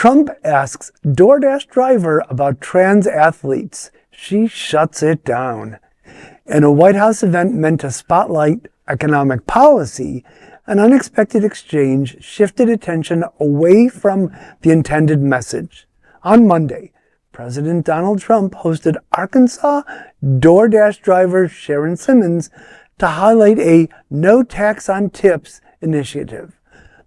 Trump asks DoorDash driver about trans athletes. She shuts it down. In a White House event meant to spotlight economic policy, an unexpected exchange shifted attention away from the intended message. On Monday, President Donald Trump hosted Arkansas DoorDash driver Sharon Simmons to highlight a no tax on tips initiative.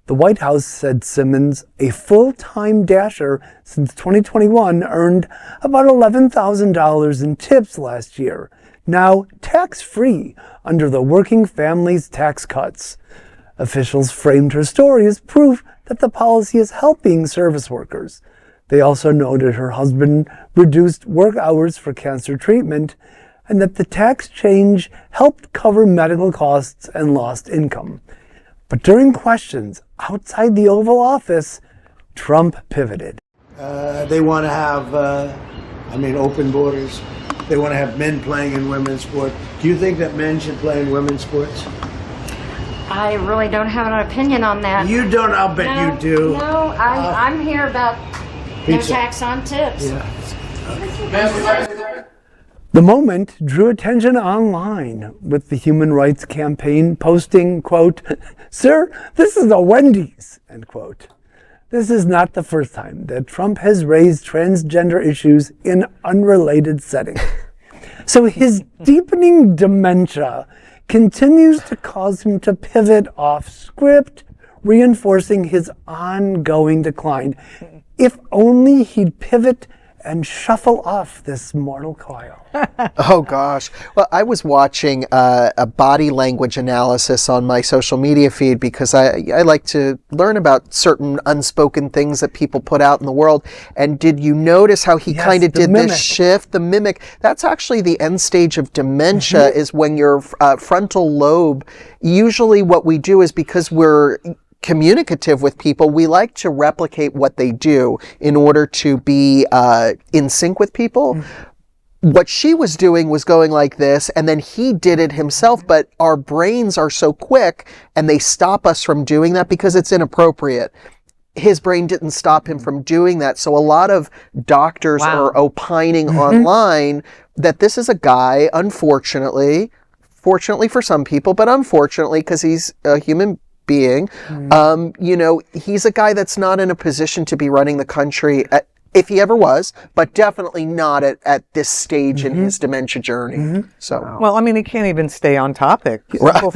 The White House said Simmons, a full-time Dasher since 2021, earned about $11,000 in tips last year, now tax-free under the Working Families Tax Cuts. Officials framed her story as proof that the policy is helping service workers. They also noted her husband reduced work hours for cancer treatment and that the tax change helped cover medical costs and lost income. But during questions outside the Oval Office, Trump pivoted. They want to have, open borders. They want to have men playing in women's sports. Do you think that men should play in women's sports? I really don't have an opinion on that. You don't? I'll bet you do. No, I'm here about no pizza. tax on tips. Yeah. The moment drew attention online, with the Human Rights Campaign posting, quote, "Sir, this is a Wendy's," end quote. This is not the first time that Trump has raised transgender issues in unrelated settings. So his deepening dementia continues to cause him to pivot off script, reinforcing his ongoing decline. If only he'd pivot and shuffle off this mortal coil. Oh, gosh. Well, I was watching a body language analysis on my social media feed because I like to learn about certain unspoken things that people put out in the world. And did you notice how he kind of did mimic. this shift? The mimic. That's actually the end stage of dementia, is when your frontal lobe, usually what we do is because we're communicative with people, we like to replicate what they do in order to be in sync with people. What she was doing was going like this, and then he did it himself, but our brains are so quick and they stop us from doing that because it's inappropriate. His brain didn't stop him from doing that. So a lot of doctors are opining online that this is a guy, unfortunately, fortunately for some people, but unfortunately because he's a human being, he's a guy that's not in a position to be running the country, if he ever was, but definitely not at this stage in his dementia journey. So, well, I mean, he can't even stay on topic. Right.